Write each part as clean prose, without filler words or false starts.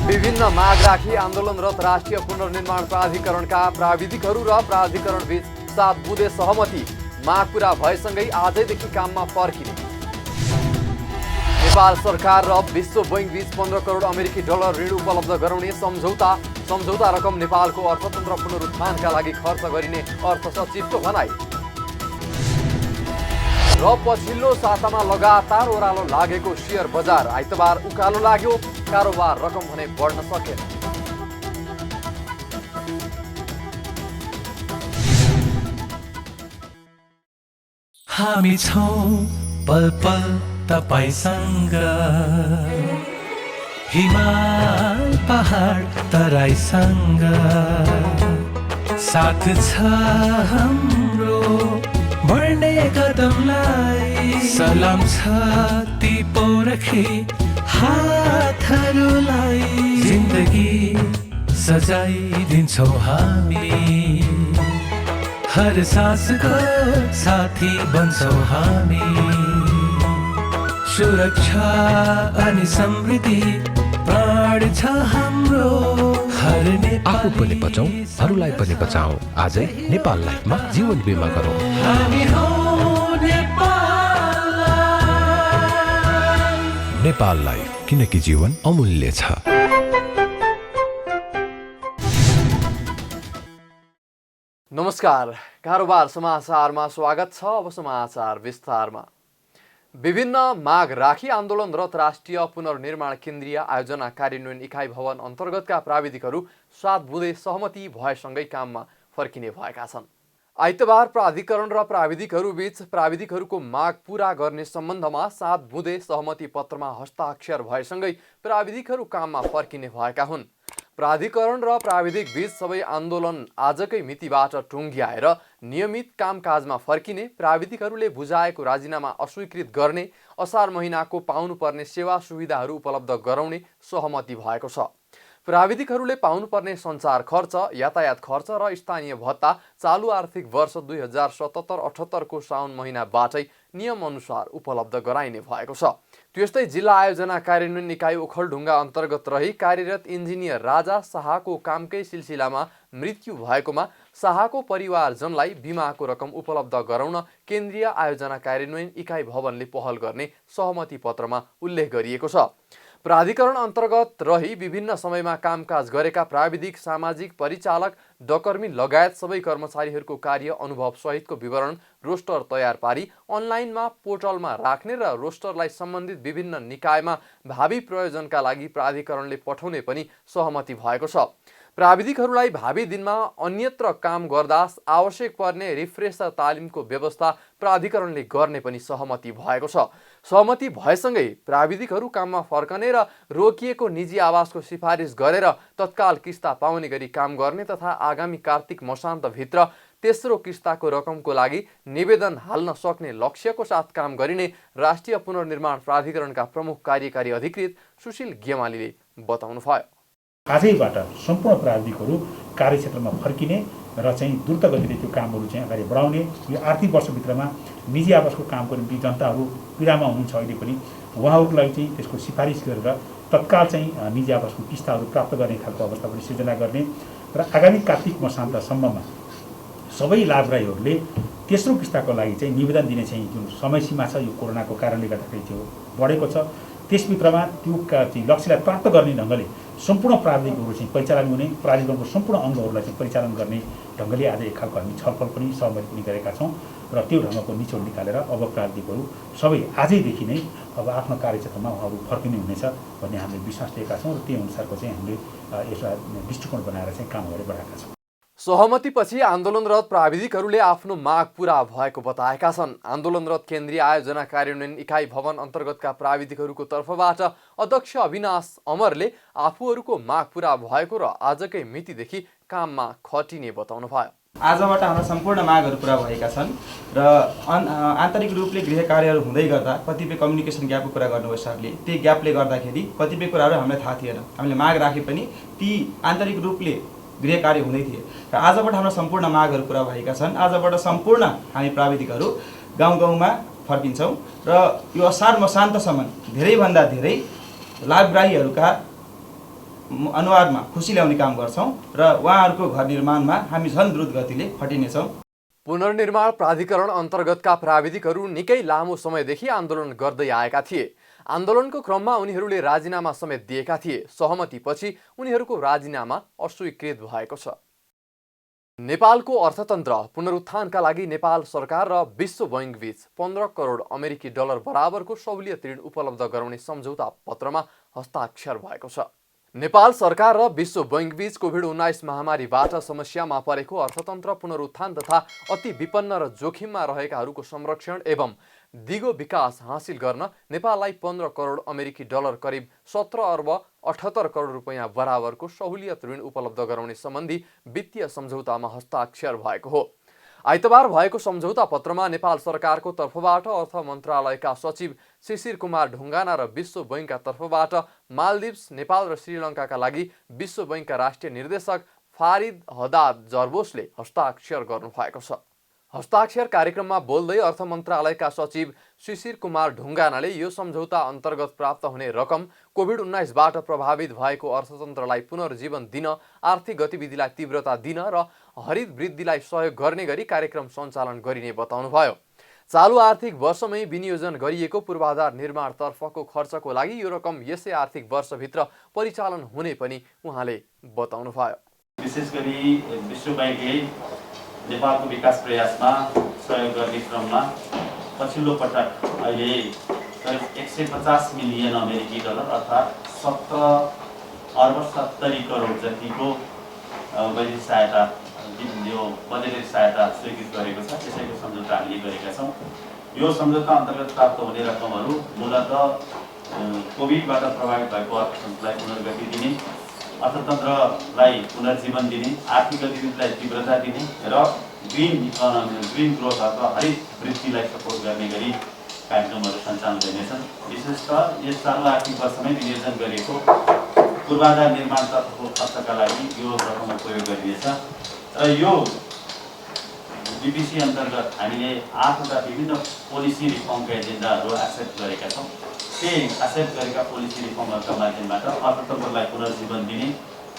विभिन्न माग राखी आन्दोलनरत राष्ट्रिय पुनर्निर्माण प्राधिकरणका प्राविधिकहरू र प्राधिकरणबीच 7 बुँदे सहमति। माग पूरा भएसँगै आजैदेखि काममा फर्किने। नेपाल सरकार र विश्व बैंक बीच 15 करोड अमेरिकी डलर ऋण उपलब्ध गराउने सम्झौता रकम नेपालको अर्थतन्त्र पुनरुत्थानका लागि खर्च गरिने अर्थ सचिवको भनाई। र पछिल्लो सातामा लगातार ओह्रालो लागेको शेयर बजार। आइतबार उकालो लाग्यो, कारोबार रकम भने बढ्न सकेन। हामी छौं पल पल तपाईसँग, हिमाल पहाड तराईसँग, साथ छ हाम्रो बढ्ने कदमलाई। सलाम छ ती पोरखे हातहरूलाई, जिन्दगी सजाइदिन्छौँ हामी, हर सासको साथी बन्छौँ हामी। सुरक्षा अनि समृद्धि प्राण छ हाम्रो। आफू पनि बचौं, अरूलाई पनि बचाऊ। आजै नेपाल लाइफमा जीवन बिमा गरौँ। हामी हौं नेपाल लाइफ, किनकि जीवन अमूल्य छ। नमस्कार, कारोबार समाचारमा स्वागत छ। अब समाचार विस्तारमा। विभिन्न माग राखी आन्दोलनरत राष्ट्रिय पुनर्निर्माण केन्द्रीय आयोजना कार्यान्वयन इकाइ भवन अन्तर्गतका प्राविधिकहरू 7 बुँदे सहमति भएसँगै काममा फर्किने भएका छन्। आइतबार प्राधिकरण र प्राविधिकहरू बीच प्राविधिकहरूको माग पूरा गर्ने सम्बन्धमा 7 बुँदे सहमति पत्रमा हस्ताक्षर भएसँगै प्राविधिकहरू काममा फर्किने भएका हुन्। प्राधिकरण र प्राविधिक बीच सबै आन्दोलन आजकै मितिबाट टुङ्ग्याएर नियमित कामकाजमा फर्किने, प्राविधिकहरूले बुझाएको राजीनामा अस्वीकृत गर्ने, असार महिनाको पाउनुपर्ने सेवा सुविधाहरू उपलब्ध गराउने सहमति भएको छ। प्राविधिकहरूले पाउनुपर्ने सञ्चार खर्च, यातायात खर्च र स्थानीय भत्ता चालु आर्थिक वर्ष 2077-78 को साउन महिनाबाटै नियमअनुसार उपलब्ध गराइने भएको छ। त्यस्तै जिल्ला आयोजना कार्यान्वयन इकाइ ओखलढुङ्गा अन्तर्गत रही कार्यरत इन्जिनियर राजा शाहको कामकै सिलसिलामा मृत्यु भएकोमा शाहको परिवारजनलाई बिमाको रकम उपलब्ध गराउन केन्द्रीय आयोजना कार्यान्वयन इकाइ भवनले पहल गर्ने सहमति पत्रमा उल्लेख गरिएको छ। प्राधिकरण अन्तर्गत रही विभिन्न समयमा कामकाज गरेका प्राविधिक, सामाजिक परिचालक, डकर्मी लगायत सबै कर्मचारीहरूको कार्य अनुभव सहितको विवरण रोस्टर तयार पारी अनलाइनमा पोर्टलमा राख्ने र रोस्टरलाई सम्बन्धित विभिन्न निकायमा भावी प्रयोजनका लागि प्राधिकरणले पठाउने पनि सहमति भएको छ। प्राविधिकहरूलाई भावी दिनमा अन्यत्र काम गर्दा आवश्यक पर्ने रिफ्रेसर तालिमको व्यवस्था प्राधिकरणले गर्ने पनि सहमति भएको छ। सहमति भएसँगै प्राविधिकहरू काममा फर्कने र रोकिएको निजी आवासको सिफारिस गरेर तत्काल किस्ता पाउने गरी काम गर्ने तथा आगामी कार्तिक मसान्तभित्र तेस्रो किस्ताको रकमको लागि निवेदन हाल्न सक्ने लक्ष्यको साथ काम गरिने राष्ट्रिय पुनर्निर्माण प्राधिकरणका प्रमुख कार्यकारी अधिकृत सुशील गेमालीले बताउनुभयो। आजैबाट सम्पूर्ण प्राविधिकहरू कार्यक्षेत्रमा फर्किने र चाहिँ द्रुत गतिले त्यो कामहरू चाहिँ अगाडि बढाउने। यो आर्थिक वर्षभित्रमा निजी आवासको कामको निम्ति जनताहरू पीडामा हुनुहुन्छ, अहिले पनि उहाँहरूको लागि चाहिँ त्यसको सिफारिस गरेर तत्काल चाहिँ निजी आवासको किस्ताहरू प्राप्त गर्ने खालको अवस्था पनि सिर्जना गर्ने र आगामी कार्तिक मसान्तसम्ममा सबै लाभग्राहीहरूले तेस्रो किस्ताको लागि चाहिँ निवेदन दिने चाहिँ जुन समय सीमा छ, यो कोरोनाको कारणले गर्दाखेरि त्यो बढेको छ, त्यसभित्रमा त्यो चाहिँ लक्ष्यलाई प्राप्त गर्ने ढङ्गले सम्पूर्ण प्राविधिकहरू चाहिँ परिचालन हुने, प्राधिकरणको सम्पूर्ण अङ्गहरूलाई चाहिँ परिचालन गर्ने ढङ्गले आज एक खालको हामी छलफल पनि सहमति पनि गरेका छौँ र त्यो ढङ्गको निचोड निकालेर अब प्राविधिकहरू सबै आजैदेखि नै अब आफ्नो कार्यक्षेत्रमा उहाँहरू फर्किने हुनेछ भन्ने हामीले विश्वास लिएका छौँ र त्यही अनुसारको चाहिँ हामीले यसलाई दृष्टिकोण बनाएर चाहिँ काम अगाडि बढाएका छौँ। सहमतिपछि आन्दोलनरत प्राविधिकहरूले आफ्नो माग पूरा भएको बताएका छन्। आन्दोलनरत केन्द्रीय आयोजना कार्यान्वयन इकाइ भवन अन्तर्गतका प्राविधिकहरूको तर्फबाट अध्यक्ष अविनाश अमरले आफूहरूको माग पूरा भएको र आजकै मितिदेखि काममा खटिने बताउनुभयो। आजबाट हाम्रा सम्पूर्ण मागहरू पूरा भएका छन् र आन्तरिक रूपले गृह कार्यहरू हुँदै गर्दा कतिपय कम्युनिकेसन ग्यापको कुरा गर्नुभयो सरले। त्यही ग्यापले गर्दाखेरि कतिपय कुराहरू हामीलाई थाहा थिएन। हामीले माग राखे पनि ती आन्तरिक रूपले गृह कार्य हुँदै थिए र आजबाट हाम्रा सम्पूर्ण मागहरू पूरा भएका छन्। आजबाट सम्पूर्ण हामी प्राविधिकहरू गाउँ गाउँमा फर्किन्छौँ र यो असार मसान्तसम्म धेरैभन्दा धेरै लाभग्राहीहरूका अनुहारमा खुसी ल्याउने काम गर्छौँ र उहाँहरूको घर निर्माणमा हामी झन् द्रुत गतिले खटिनेछौँ। पुनर्निर्माण प्राधिकरण अन्तर्गतका प्राविधिकहरू निकै लामो समयदेखि आन्दोलन गर्दै आएका थिए। आन्दोलनको क्रममा उनीहरूले राजीनामा समेत दिएका थिए। सहमतिपछि उनीहरूको राजीनामा अस्वीकृत भएको छ। नेपालको अर्थतन्त्र पुनरुत्थानका लागि नेपाल सरकार र विश्व बैंक बीच 15 करोड अमेरिकी डलर बराबरको सहुलियत ऋण उपलब्ध गराउने सम्झौता पत्रमा हस्ताक्षर भएको छ। नेपाल सरकार र विश्व बैंक बीच कोभिड-19 महामारीबाट समस्यामा परेको अर्थतन्त्र पुनरुत्थान तथा अति विपन्न र जोखिममा रहेकाहरूको संरक्षण एवं दिगो विकास हासिल गर्न नेपाललाई 15 करोड अमेरिकी डलर करिब 17 अर्ब 78 करोड रुपैयाँ बराबरको सहुलियत ऋण उपलब्ध गराउने सम्बन्धी वित्तीय सम्झौतामा हस्ताक्षर भएको हो। आइतबार भएको सम्झौता पत्रमा नेपाल सरकारको तर्फबाट अर्थ मन्त्रालयका सचिव शिशिर कुमार ढुङ्गाना र विश्व बैंकका तर्फबाट मालदिप्स, नेपाल र श्रीलङ्काका लागि विश्व बैंकका राष्ट्रिय निर्देशक फारिद हदाद जर्बोसले हस्ताक्षर गर्नुभएको छ। हस्ताक्षर कार्यक्रममा बोल्दै अर्थ मन्त्रालयका सचिव शिशिर कुमार ढुङ्गानाले यो सम्झौता अन्तर्गत प्राप्त हुने रकम कोभिड-19बाट प्रभावित भएको अर्थतन्त्रलाई पुनर्जीवन दिन, आर्थिक गतिविधिलाई तीव्रता दिन र हरित वृद्धिलाई सहयोग गर्ने गरी कार्यक्रम सञ्चालन गरिने बताउनुभयो। चालु आर्थिक वर्षमै विनियोजन गरिएको पूर्वाधार निर्माणतर्फको खर्चको लागि यो रकम यसै आर्थिक वर्षभित्र परिचालन हुने पनि उहाँले बताउनुभयो। विशेष गरी विश्व बैंकले नेपालको विकास प्रयासमा सहयोग गर्ने क्रममा पछिल्लो पटक अहिले करिब 150 मिलियन अमेरिकी डलर अर्थात् 17 अर्ब 70 करोड जतिको वैदेशिक सहायता, यो बजेटरी सहायता स्वीकृत गरेको छ। त्यसैको सम्झौता हामीले गरेका छौँ। यो सम्झौता अन्तर्गत प्राप्त हुने रकमहरू मूलतः कोभिडबाट प्रभावित भएको अर्थतन्त्रलाई पुनर्गति दिने, अर्थतन्त्रलाई पुनर्जीवन दिने, आर्थिक गतिविधिलाई तीव्रता दिने र ग्रिन इकोनोमी, ग्रिन ग्रोथ अथवा हरित वृद्धिलाई सपोर्ट गर्ने गरी कार्यक्रमहरू सञ्चालन गरिनेछन्। विशेषतः यस चालु आर्थिक वर्षमै विनियोजन गरिएको पूर्वाधार निर्माणतर्फको खर्चका लागि यो रकम प्रयोग गरिनेछ र यो बीपीसी अन्तर्गत हामीले 8वटा विभिन्न पोलिसी रिफर्मका एजेन्डाहरू एक्सेप्ट गरेका छौँ। त्यही एक्सेप्ट गरेका पोलिसी रिफर्महरूका माध्यमबाट अर्थतन्त्रलाई पुनर्जीवन दिने,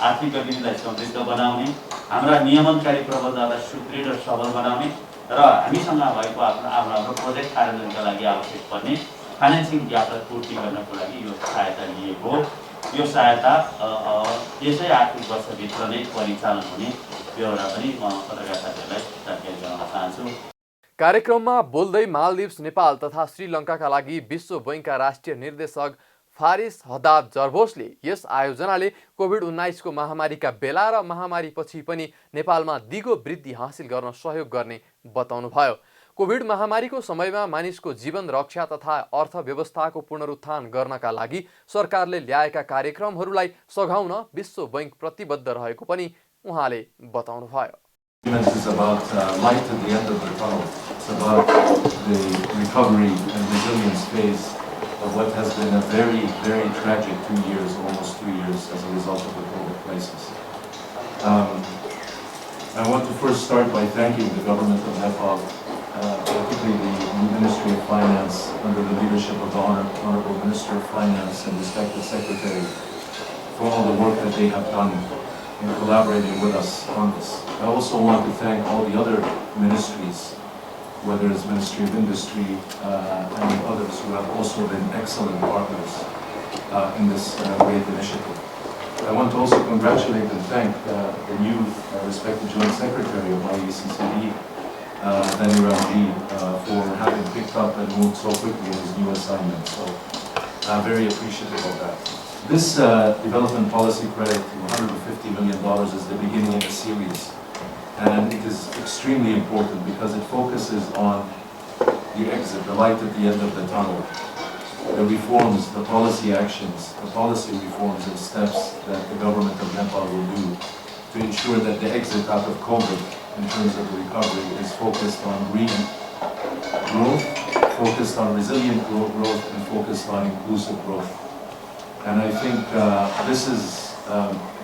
आर्थिक गतिविधिलाई समृद्ध बनाउने, हाम्रा नियमनकारी प्रबन्धहरूलाई सुदृढ र सबल बनाउने र हामीसँग भएको आफ्नो प्रोजेक्ट कार्यान्वयनका लागि आवश्यक पर्ने फाइनेन्सिङ ग्यापलाई पूर्ति गर्नको लागि यो सहायता लिएको। यो सहायता यसै आर्थिक वर्षभित्र नै परिचालन हुने एउटा पनि म पत्रकार साथीहरूलाई जानकारी गराउन चाहन्छु। कार्यक्रममा बोल्दै मालदिप्स, नेपाल तथा श्रीलङ्काका लागि विश्व बैंकका राष्ट्रिय निर्देशक फारिस हदाद जर्बोसले यस आयोजनाले कोभिड-19 को महामारीका बेला र महामारीपछि पनि नेपालमा दिगो वृद्धि हासिल गर्न सहयोग गर्ने बताउनुभयो। कोभिड महामारीको समयमा मानिसको जीवन रक्षा तथा अर्थव्यवस्थाको पुनरुत्थान गर्नका लागि सरकारले ल्याएका कार्यक्रमहरूलाई सघाउन विश्व बैंक प्रतिबद्ध रहेको पनि उहाँले बताउनुभयो। This is about light at the end of the tunnel. It's about the recovery and resilience phase of what has been a very, very tragic 2 years, almost 2 years, as a result of the COVID crisis. I want to first start by thanking the government of Nepal, particularly the Ministry of Finance, under the leadership of the Honorable Minister of Finance and respected Secretary, for all the work that they have done in collaborating with us on this. I also want to thank all the other ministries, whether it's Ministry of Industry and others who have also been excellent partners in this great initiative. I want to also congratulate and thank the new respected Joint Secretary of IECCD, Danny Ramji, for having picked up and moved so quickly in his new assignment. So I'm very appreciative of that. This development policy credit, $150 million, is the beginning of a series. And it is extremely important because it focuses on the exit, the light at the end of the tunnel, the reforms, the policy actions, the policy reforms and steps that the government of Nepal will do to ensure that the exit out of COVID in terms of the recovery is focused on green growth, focused on resilient growth, and focused on inclusive growth. And I think this is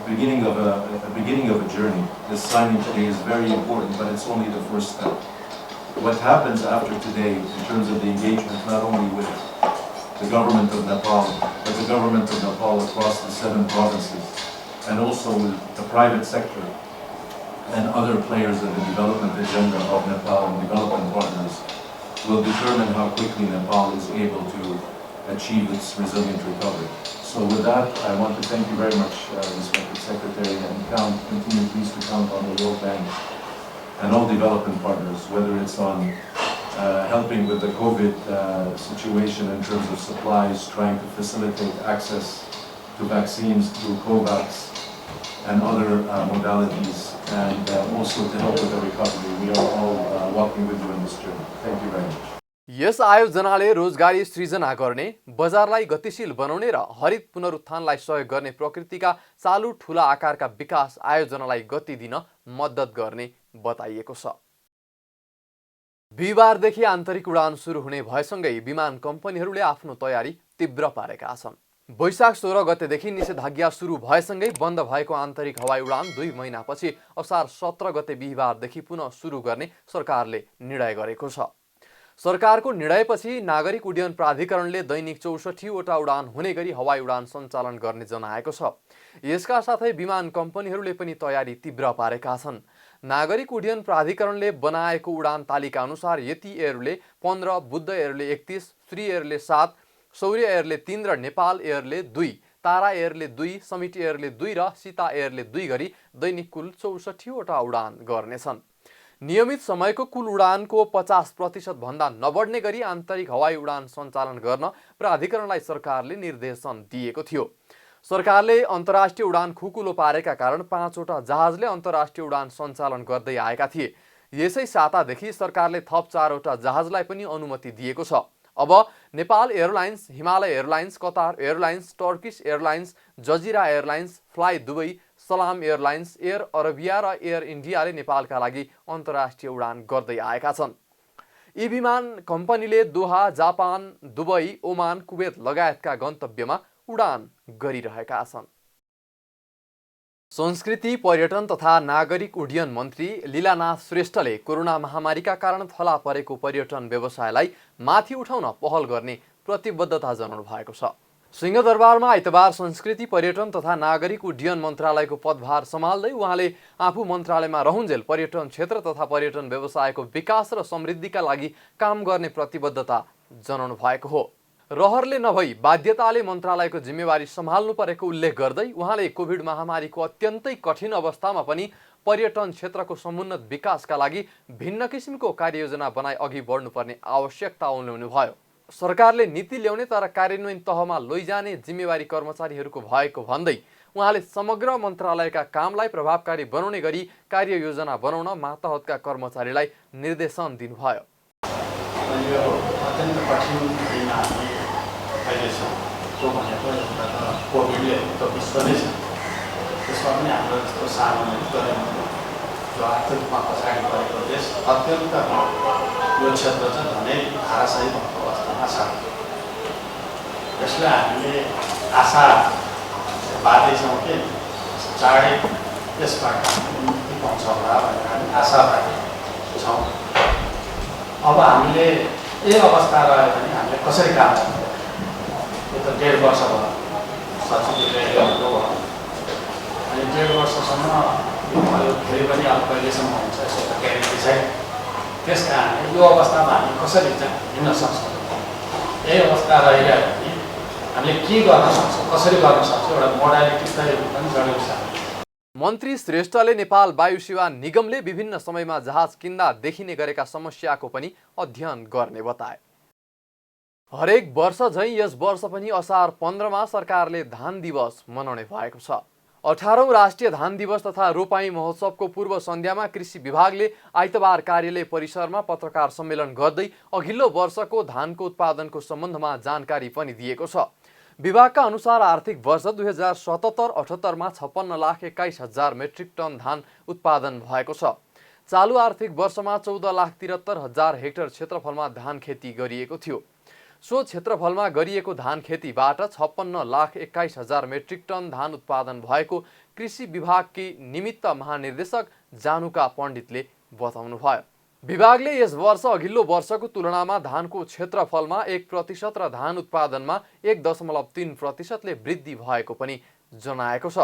beginning of a journey. This signing today is very important, but it's only the first step. What happens after today in terms of the engagement not only with the government of Nepal, but the government of Nepal across the 7 provinces, and also with the private sector and other players in the development agenda of Nepal and development partners will determine how quickly Nepal is able to achieve its resilient recovery. So with that, I want to thank you very much, respected Secretary, and continue please to count on the World Bank and all development partners, whether it's on helping with the COVID situation in terms of supplies, trying to facilitate access to vaccines through COVAX and other modalities, and also to help with the recovery. We are all walking with you in this journey. Thank you very much. यस आयोजनाले रोजगारी सृजना गर्ने, बजारलाई गतिशील बनाउने र हरित पुनरुत्थानलाई सहयोग गर्ने प्रकृतिका चालु ठूला आकारका विकास आयोजनालाई गति दिन मद्दत गर्ने बताइएको छ। बिहिबारदेखि आन्तरिक उडान सुरु हुने भएसँगै विमान कम्पनीहरूले आफ्नो तयारी तीव्र पारेका छन्। वैशाख 16 गतेदेखि निषेधाज्ञा सुरु भएसँगै बन्द भएको आन्तरिक हवाई उडान 2 महिनापछि असार 17 गते बिहिबारदेखि पुनः सुरु गर्ने सरकारले निर्णय गरेको छ। सरकारको निर्णयपछि नागरिक उड्डयन प्राधिकरणले दैनिक 64 वटा उडान हुने गरी हवाई उडान सञ्चालन गर्ने जनाएको छ। यसका साथै विमान कम्पनीहरूले पनि तयारी तीव्र पारेका छन्। नागरिक उड्डयन प्राधिकरणले बनाएको उडान तालिका अनुसार यति एयरले 15, बुद्ध एयरले 31, श्री एयरले 7, शौर्य एयरले 3 र नेपाल एयरले 2, तारा एयरले 2, समिट एयरले 2 र सीता एयरले 2 गरी दैनिक कुल 64 वटा उडान गर्नेछन्। नियमित समयको कुल उडानको 50% भन्दा नबढ्ने गरी आन्तरिक हवाई उडान सञ्चालन गर्न प्राधिकरणलाई सरकारले निर्देशन दिएको थियो। सरकारले अन्तर्राष्ट्रिय उडान खुकुलो पारेका कारण 5 वटा जहाजले अन्तर्राष्ट्रिय उडान सञ्चालन गर्दै आएका थिए। यसै सातादेखि सरकारले थप 4 वटा जहाजलाई पनि अनुमति दिएको छ। अब Nepal airlines, Himalaya airlines, Qatar airlines, Turkish airlines, Jazeera airlines, fly Dubai, सलाम एयरलाइन्स, एयर अरबिया र एयर इन्डियाले नेपालका लागि अन्तर्राष्ट्रिय उडान गर्दै आएका छन्। यी विमान कम्पनीले दोहा, जापान, दुबई, ओमान, कुवेत लगायतका गन्तव्यमा उडान गरिरहेका छन्। संस्कृति, पर्यटन तथा नागरिक उड्डयन मन्त्री लीलानाथ श्रेष्ठले कोरोना महामारीका कारण थला परेको पर्यटन व्यवसायलाई माथि उठाउन पहल गर्ने प्रतिबद्धता जनाउनु भएको छ। सिंहदरबारमा आइतबार संस्कृति, पर्यटन तथा नागरिक उड्डयन मन्त्रालयको पदभार सम्हाल्दै उहाँले आफू मन्त्रालयमा रहन्जेल पर्यटन क्षेत्र तथा पर्यटन व्यवसायको विकास र समृद्धिका लागि काम गर्ने प्रतिबद्धता जनाउनु भएको हो। रहरले नभई बाध्यताले मन्त्रालयको जिम्मेवारी सम्हाल्नु परेको उल्लेख गर्दै उहाँले कोभिड महामारीको अत्यन्तै कठिन अवस्थामा पनि पर्यटन क्षेत्रको समुन्नत विकासका लागि भिन्न किसिमको कार्ययोजना बनाई अघि बढ्नुपर्ने आवश्यकता उल्लेख्नु भयो। सरकारले नीति ल्याउने तर कार्यान्वयन तहमा लैजाने जिम्मेवारी कर्मचारीहरूको भएको भन्दै उहाँले समग्र मन्त्रालयका कामलाई प्रभावकारी बनाउने गरी कार्ययोजना बनाउन मातहतका कर्मचारीलाई निर्देशन दिनुभयो। कोभिडले त विश्व नै छ, त्यसमा पनि हाम्रो जस्तो सानो जो आर्थिक रूपमा पछाडि परेको देश अत्यन्त यो क्षेत्र चाहिँ झनै धाराशायी भएको अवस्थामा छ। यसलाई हामीले आशा बाँदैछौँ कि चाँडै यसबाट मुक्ति पाउँछ होला भनेर हामी आशावादी छौँ। अब हामीले यही अवस्था रह्यो भने हामीले कसरी काम गर्नु? यो त 1.5 वर्ष भयो सचिवले ल्याउनु भयो, अनि 1.5 वर्षसम्म यो भयो, फेरि पनि अब कहिलेसम्म हुन्छ यसो त ग्यारेन्टी छैन। त्यस कारणले यो अवस्थामा हामी कसरी चाहिँ हिँड्न सक्छौँ? यही अवस्था रहिरह्यो भने हामीले के गर्न सक्छौँ, कसरी गर्न सक्छौँ, एउटा मोडालिटी तय पनि जरुरी छ। मन्त्री श्रेष्ठले नेपाल वायु सेवा निगमले विभिन्न समयमा जहाज किन्दा देखिने गरेका समस्याको पनि अध्ययन गर्ने बताए। हरेक वर्ष झैं यस वर्ष पनि असार 15 मा सरकारले धान दिवस मनाउने भएको छ। 18औं राष्ट्रिय धान दिवस तथा रोपाई महोत्सवको पूर्व सन्ध्यामा कृषि विभागले आइतबार कार्यालय परिसरमा पत्रकार सम्मेलन गर्दै अघिल्लो वर्षको धानको उत्पादनको सम्बन्धमा जानकारी पनि दिएको छ। विभागका अनुसार आर्थिक वर्ष 2077-78 मा 56,21,000 मेट्रिक टन धान उत्पादन भएको छ। चालु आर्थिक वर्षमा 14,73,000 हेक्टर क्षेत्रफलमा धान खेती गरिएको थियो। सो क्षेत्रफलमा गरिएको धान खेतीबाट 56,21,000 मेट्रिक टन धान उत्पादन भएको कृषि विभागकी निमित्त महानिर्देशक जानुका पण्डितले बताउनुभयो। विभागले यस वर्ष अघिल्लो वर्षको तुलनामा धानको क्षेत्रफलमा 1% र धान उत्पादनमा 1.3% ले वृद्धि भएको पनि जनाएको छ।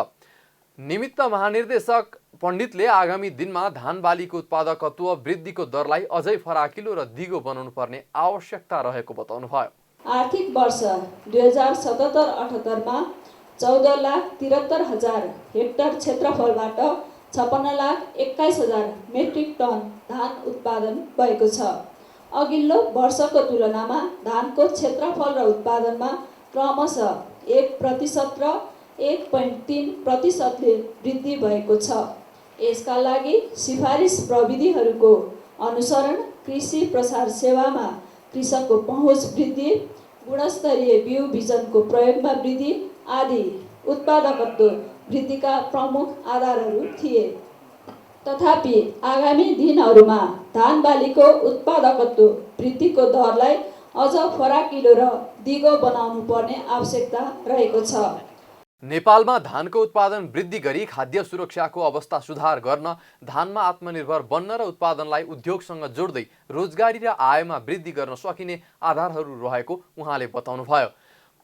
निमित्त महानिर्देशक पण्डितले आगामी दिनमा धान बालीको उत्पादकत्व वृद्धिको दरलाई अझै फराकिलो र दिगो बनाउनु पर्ने आवश्यकता रहेको बताउनुभयो। आर्थिक वर्ष 2077-78 मा 14,73,000 हेक्टर क्षेत्रफलबाट 56,21,000 मेट्रिक टन धान उत्पादन भएको छ। अघिल्लो वर्षको तुलनामा धानको क्षेत्रफल र उत्पादनमा क्रमशः 1% र 1.3%ले वृद्धि भएको छ। यसका लागि सिफारिस प्रविधिहरूको अनुसरण, कृषि प्रसार सेवामा कृषकको पहुँच वृद्धि, गुणस्तरीय बिउ बिजनको प्रयोगमा वृद्धि आदि उत्पादकत्व वृद्धिका प्रमुख आधारहरू थिए। तथापि आगामी दिनहरूमा धान बालीको उत्पादकत्व वृद्धिको दरलाई अझ फराकिलो र दिगो बनाउनु पर्ने आवश्यकता रहेको छ। नेपालमा धानको उत्पादन वृद्धि गरी खाद्य सुरक्षाको अवस्था सुधार गर्न, धानमा आत्मनिर्भर बन्न र उत्पादनलाई उद्योगसँग जोड्दै रोजगारी र आयमा वृद्धि गर्न सकिने आधारहरू रहेको उहाँले बताउनुभयो।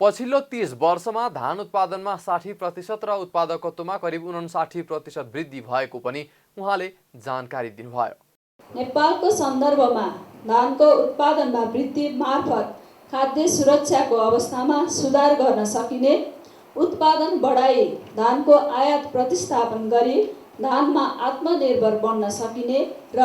पछिल्लो 30 वर्षमा धान उत्पादनमा 60% र उत्पादकत्वमा करिब 59% वृद्धि भएको पनि उहाँले जानकारी दिनुभयो। नेपालको सन्दर्भमा धानको उत्पादनमा वृद्धि मार्फत खाद्य सुरक्षाको अवस्थामा सुधार गर्न सकिने, उत्पादन बढाई धानको आयात प्रतिस्थापन गरी धानमा आत्मनिर्भर बन्न सकिने र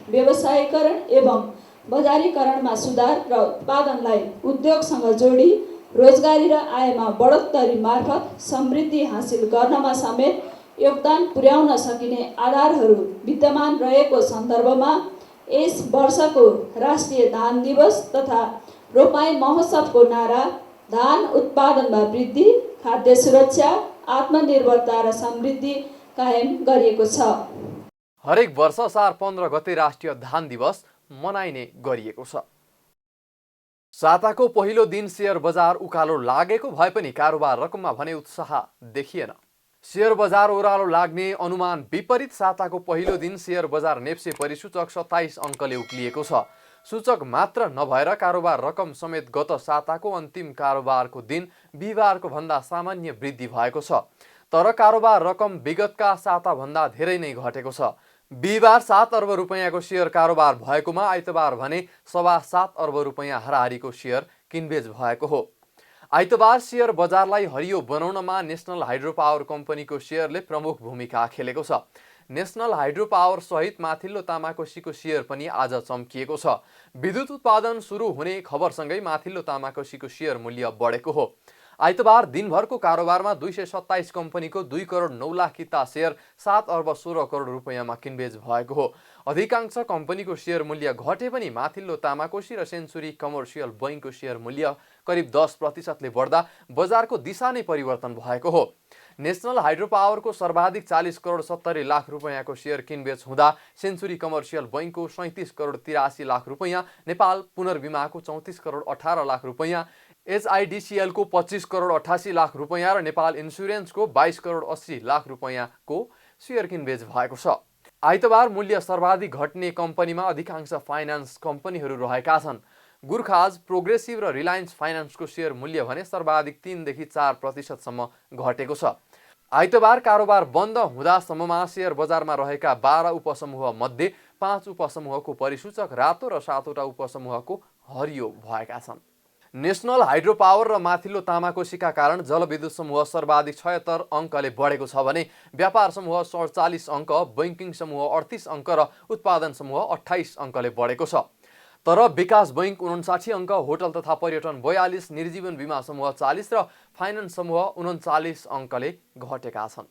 व्यवसायीकरण एवं बजारीकरणमा सुधार र उत्पादनलाई उद्योगसँग जोडी रोजगारी र आयमा बढोत्तरी मार्फत समृद्धि हासिल गर्नमा समेत योगदान पुर्याउन सकिने आधारहरू विद्यमान रहेको सन्दर्भमा यस वर्षको राष्ट्रिय धान दिवस तथा रोपाई महोत्सवको नारा धान उत्पादनमा वृद्धि, खाद्य सुरक्षा, आत्मनिर्भरता र समृद्धि कायम गरिएको छ। हरेक वर्ष असार 15 गते राष्ट्रिय धान दिवस मनाइने गरिएको छ। साताको पहिलो दिन शेयर बजार उकालो लागेको भए पनि कारोबार रकममा भने उत्साह देखिएन। शेयर बजार ओह्रालो लाग्ने अनुमान विपरीत साताको पहिलो दिन शेयर बजार नेप्से परिसूचक 27 अङ्कले उक्लिएको छ। सूचक मात्र नभएर कारोबार रकम समेत गत साताको अन्तिम कारोबारको दिन बिहिबारको भन्दा सामान्य वृद्धि भएको छ। तर कारोबार रकम विगतका साताभन्दा धेरै नै घटेको छ। बिहिबार 7 अर्ब रुपैयाँको शेयर कारोबार भएकोमा आइतबार भने 7.25 अर्ब रुपैयाँ हाराहारीको शेयर किनबेच भएको हो। आइतबार शेयर बजारलाई हरियो बनाउनमा नेसनल हाइड्रो पावर कम्पनीको शेयरले प्रमुख भूमिका खेलेको छ। नेसनल हाइड्रो पावर सहित माथिल्लो तामाकोसीको शेयर पनि आज चम्किएको छ। विद्युत उत्पादन सुरु हुने खबरसँगै माथिल्लो तामाकोसीको शेयर मूल्य बढेको हो। आइतबार दिनभरको कारोबारमा 227 कम्पनीको 2 करोड 9 लाख किता शेयर 7 अर्ब 16 करोड रुपैयाँमा किनबेच भएको हो। अधिकांश कम्पनीको शेयर मूल्य घटे पनि माथिल्लो तामाकोसी र सेन्चुरी कमर्सियल बैङ्कको शेयर मूल्य करिब 10%ले बढ्दा बजारको दिशा नै परिवर्तन भएको हो। नेसनल हाइड्रो पावरको सर्वाधिक 40 करोड 70 लाख रुपैयाँको शेयर किनबेच हुँदा सेन्चुरी कमर्सियल बैङ्कको 37 करोड 83 लाख रुपैयाँ, नेपाल पुनर्बिमाको 34 करोड 18 लाख रुपैयाँ, एचआइडिसिएलको 25 करोड 88 लाख रुपैयाँ र नेपाल इन्सुरेन्सको 22 करोड 80 लाख रुपैयाँको शेयर किनबेच भएको छ। आइतबार मूल्य सर्वाधिक घट्ने कम्पनीमा अधिकांश फाइनान्स कम्पनीहरू रहेका छन्। गुर्खाज, प्रोग्रेसिभ र रिलायन्स फाइनान्सको शेयर मूल्य भने सर्वाधिक 3 देखि 4% घटेको छ। आइतबार कारोबार बन्द हुँदासम्ममा शेयर बजारमा रहेका 12 उपसमूह मध्ये 5 उपसमूहको परिसूचक रातो र 7वटा उपसमूहको हरियो भएका छन्। नेसनल हाइड्रो पावर र माथिल्लो तामाकोसीका कारण जलविद्युत समूह सर्वाधिक 76 अङ्कले बढेको छ भने व्यापार समूह 47 अङ्क, बैङ्किङ समूह 38 अङ्क र उत्पादन समूह 28 अङ्कले बढेको छ। तर विकास बैङ्क 59 अङ्क, होटल तथा पर्यटन 42, निर्जीवन बीमा समूह 40 र फाइनान्स समूह 39 अङ्कले घटेका छन्।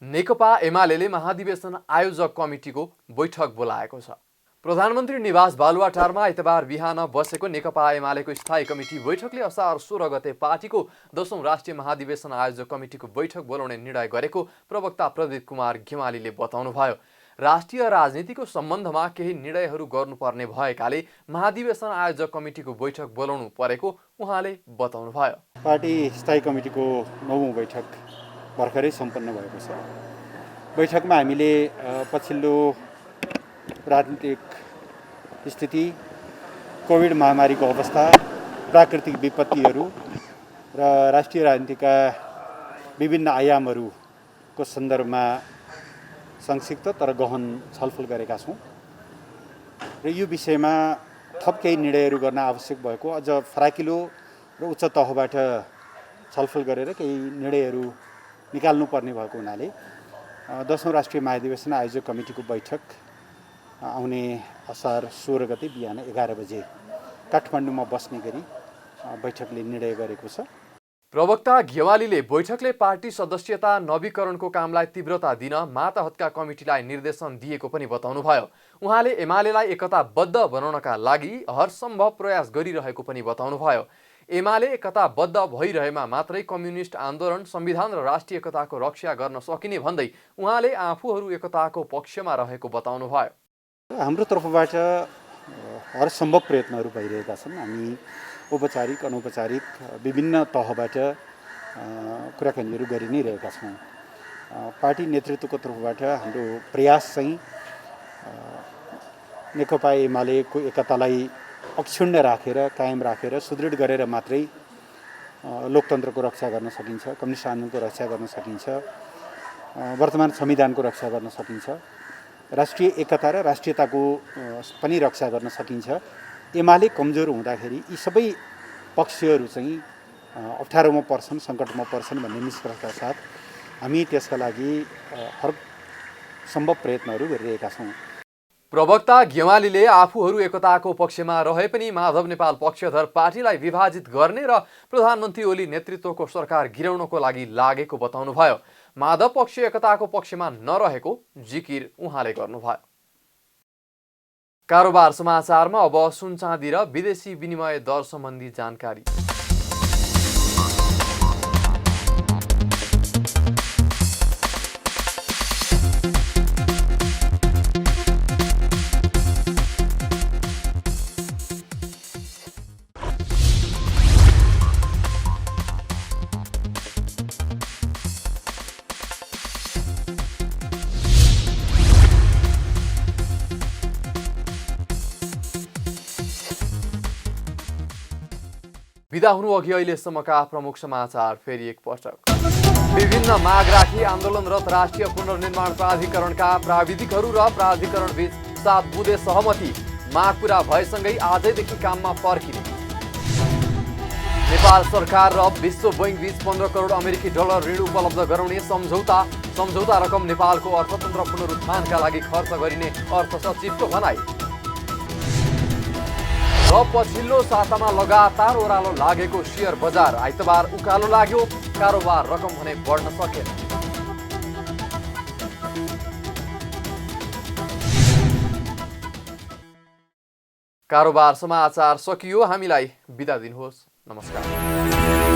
नेकपा एमाले महाधिवेशन आयोजक कमिटीको बैठक बोलाएको छ। प्रधानमन्त्री निवास बालुवाटारमा आइतबार बिहान बसेको नेकपा एमालेको स्थायी कमिटी बैठकले असार 16 गते पार्टीको 10औं राष्ट्रिय महाधिवेशन आयोजक कमिटीको बैठक बोलाउने निर्णय गरेको प्रवक्ता प्रदीप कुमार घेमालीले बताउनुभयो। राष्ट्रिय राजनीतिको सम्बन्धमा केही निर्णयहरू गर्नुपर्ने भएकाले महाधिवेशन आयोजक कमिटीको बैठक बोलाउनु परेको उहाँले बताउनुभयो। पार्टी स्थायी कमिटीको 9औं बैठक भर्खरै सम्पन्न भएको छ। बैठकमा हामीले पछिल्लो राजनीतिक स्थिति, कोभिड महामारीको अवस्था, प्राकृतिक विपत्तिहरू र राष्ट्रिय राजनीतिका विभिन्न आयामहरू को सन्दर्भमा संक्षिप्त तर गहन छलफल गरेका छौँ र यो विषयमा थप केही निर्णयहरू गर्न आवश्यक भएको अझ फराकिलो र उच्च तहबाट छलफल गरेर केही निर्णयहरू निकाल्नुपर्ने भएको हुनाले 10औं राष्ट्रिय महाधिवेशन आयोजक कमिटीको बैठक आउने असार 16 गते बिहान 11 बजे काठमाडौँमा बस्ने गरी बैठकले निर्णय गरेको छ। प्रवक्ता घेवालीले बैठकले पार्टी सदस्यता नवीकरणको कामलाई तीव्रता दिन मातहतका कमिटीलाई निर्देशन दिएको पनि बताउनुभयो। उहाँले एमालेलाई एकताबद्ध बनाउनका लागि हरसम्भव प्रयास गरिरहेको पनि बताउनुभयो। एमाले एकताबद्ध भइरहेमा मात्रै कम्युनिस्ट आन्दोलन, संविधान र राष्ट्रिय एकताको रक्षा गर्न सकिने भन्दै उहाँले आफूहरू एकताको पक्षमा रहेको बताउनुभयो। हाम्रो तर्फबाट हरसम्भव प्रयत्नहरू भइरहेका छन्। हामी औपचारिक अनौपचारिक विभिन्न तहबाट कुराकानीहरू गरि नै रहेका छौँ। पार्टी नेतृत्वको तर्फबाट हाम्रो प्रयास चाहिँ नेकपा एमालेको एकतालाई अक्षुण्ण राखेर, कायम राखेर, सुदृढ गरेर मात्रै लोकतन्त्रको रक्षा गर्न सकिन्छ, कम्युनिस्ट आन्दोलनको रक्षा गर्न सकिन्छ, वर्तमान संविधानको रक्षा गर्न सकिन्छ, राष्ट्रिय एकता र राष्ट्रियताको पनि रक्षा गर्न सकिन्छ। एमाले कमजोर हुँदाखेरि यी सबै पक्षहरू चाहिँ अप्ठ्यारोमा पर्छन्, सङ्कटमा पर्छन् भन्ने निष्कर्षका साथ हामी त्यसका लागि हर सम्भव प्रयत्नहरू गरिरहेका छौँ। प्रवक्ता घेवालीले आफूहरू एकताको पक्षमा रहे पनि माधव नेपाल पक्षधर पार्टीलाई विभाजित गर्ने र प्रधानमन्त्री ओली नेतृत्वको सरकार गिराउनको लागि लागेको बताउनुभयो। माधव पक्ष एकताको पक्षमा नरहेको जिकिर उहाँले गर्नुभयो। कारोबार समाचारमा अब सुन चाँदी र विदेशी विनिमय दर सम्बन्धी जानकारी। बिदा हुनु अघि अहिलेसम्मका प्रमुख समाचार फेरि एकपटक। विभिन्न माग राखी आन्दोलनरत राष्ट्रिय पुनर्निर्माण प्राधिकरणका प्राविधिकहरू र प्राधिकरण बीच 7 बुँदे सहमति। माग पूरा भएसँगै आजैदेखि काममा फर्किने। नेपाल सरकार र विश्व बैंक बीच 15 करोड अमेरिकी डलर ऋण उपलब्ध गराउने सम्झौता रकम नेपालको अर्थतन्त्र पुनरुत्थानका लागि खर्च गरिने अर्थ सचिवको भनाई। र पछिल्लो सातामा लगातार ओह्रालो लागेको शेयर बजार, आइतबार उकालो लाग्यो, कारोबार रकम भने बढ्न सकेन। कारोबार समाचार सकियो। हामीलाई बिदा दिनुहोस्। नमस्कार।